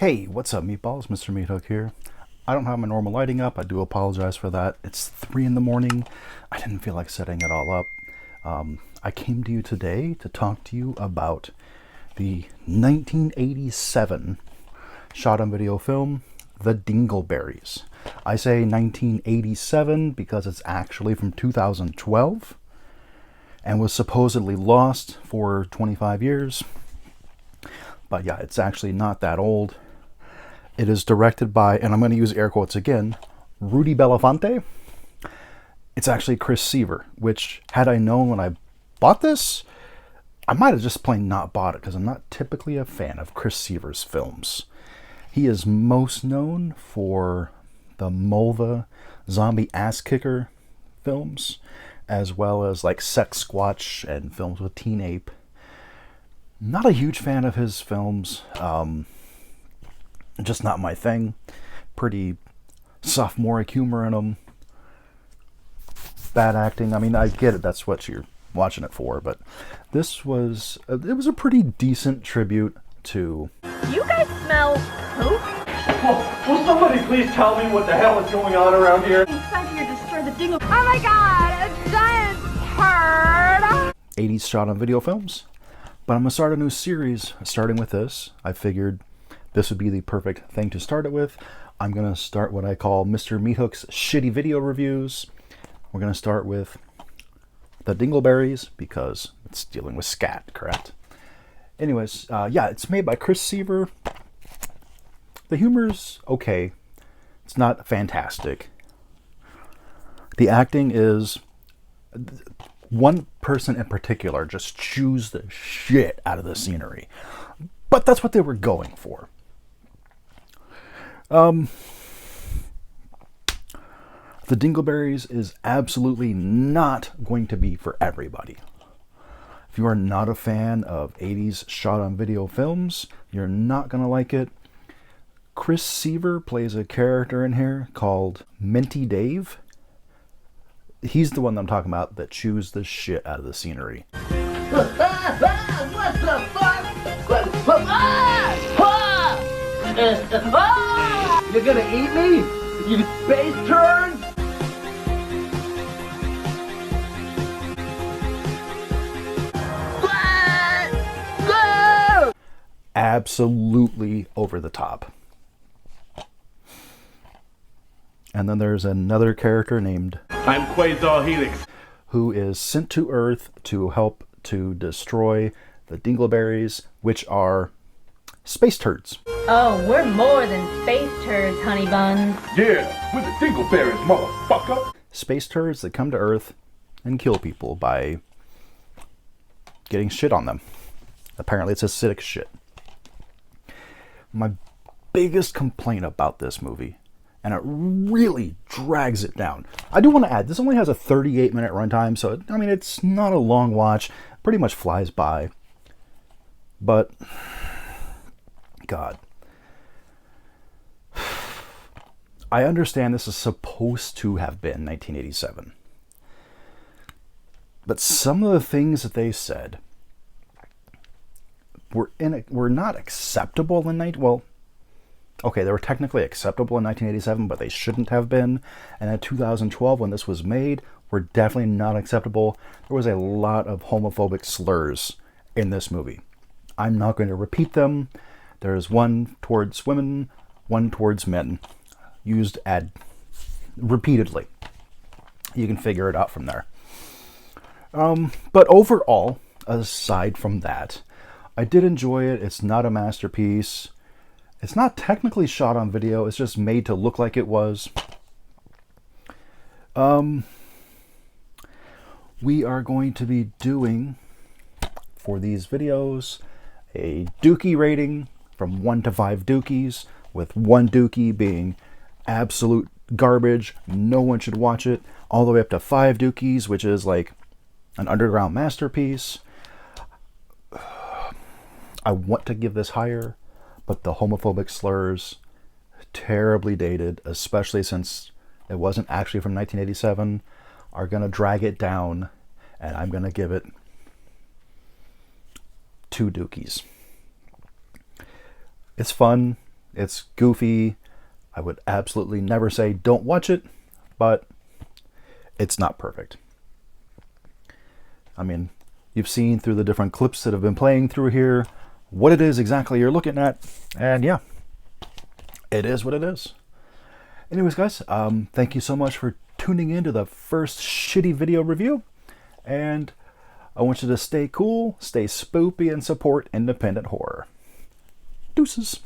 Hey, what's up, meatballs? Mr. Meathook here. I don't have my normal lighting up. I do apologize for that. It's 3 in the morning. I didn't feel like setting it all up. I came to you today to talk to you about the 1987 shot-on-video film, The Dingleberries. I say 1987 because it's actually from 2012 and was supposedly lost for 25 years. But yeah, it's actually not that old. It is directed by, and I'm going to use air quotes again, Rudy Belafonte. It's actually Chris Seaver, which, had I known when I bought this, I might have just plain not bought it, because I'm not typically a fan of Chris Seaver's films. He is most known for the Mulva zombie ass kicker films, as well as like Sex Squatch and films with Teen Ape. Not a huge fan of his films. Just not my thing. Pretty sophomoric humor in them. Bad acting. I mean, I get it. That's what you're watching it for. But this was, it was a pretty decent tribute to... You guys smell poop? Will somebody please tell me what the hell is going on around here? Inside here, destroy the dingle. Oh my god, a giant turd! 80s shot-on-video films. But I'm going to start a new series, starting with this. I figured this would be the perfect thing to start it with. I'm going to start what I call Mr. Meathook's shitty video reviews. We're going to start with The Dingleberries, because it's dealing with scat, correct? Anyways, yeah, it's made by Chris Seaver. The humor's okay. It's not fantastic. The acting is... One person in particular just chews the shit out of the scenery. But that's what they were going for. The Dingleberries is absolutely not going to be for everybody. If you are not a fan of 80s shot-on-video films, you're not going to like it. Chris Seaver plays a character in here called Minty Dave. He's the one that I'm talking about that chews the shit out of the scenery. What the fuck? You're gonna eat me? You space turds? Absolutely over the top. And then there's another character named... I'm Quasar Helix. ...who is sent to Earth to help to destroy the Dingleberries, which are space turds. Oh, we're more than space turds, honey buns. Yeah, we're the Dingleberries, motherfucker. Space turds that come to Earth and kill people by getting shit on them. Apparently it's acidic shit. My biggest complaint about this movie, and it really drags it down. I do want to add, this only has a 38-minute runtime, so, I mean, it's not a long watch. Pretty much flies by. But, God. I understand this is supposed to have been 1987. But some of the things that they said were not acceptable in okay, they were technically acceptable in 1987, but they shouldn't have been. And in 2012, when this was made, were definitely not acceptable. There was a lot of homophobic slurs in this movie. I'm not going to repeat them. There's one towards women, one towards men, used repeatedly. You can figure it out from there. But overall, aside from that, I did enjoy it. It's not a masterpiece. It's not technically shot on video. It's just made to look like it was. We are going to be doing, for these videos, a dookie rating from 1 to 5 dookies, with 1 dookie being absolute garbage, no one should watch it, all the way up to 5 dookies, which is like an underground masterpiece. I want to give this higher, but the homophobic slurs, terribly dated, especially since it wasn't actually from 1987, are going to drag it down, and I'm going to give it 2 dookies. It's fun. It's goofy. I would absolutely never say don't watch it, but it's not perfect. I mean, you've seen through the different clips that have been playing through here what it is exactly you're looking at, and yeah, it is what it is. Anyways, guys, thank you so much for tuning in to the first shitty video review, and I want you to stay cool, stay spoopy, and support independent horror. Deuces.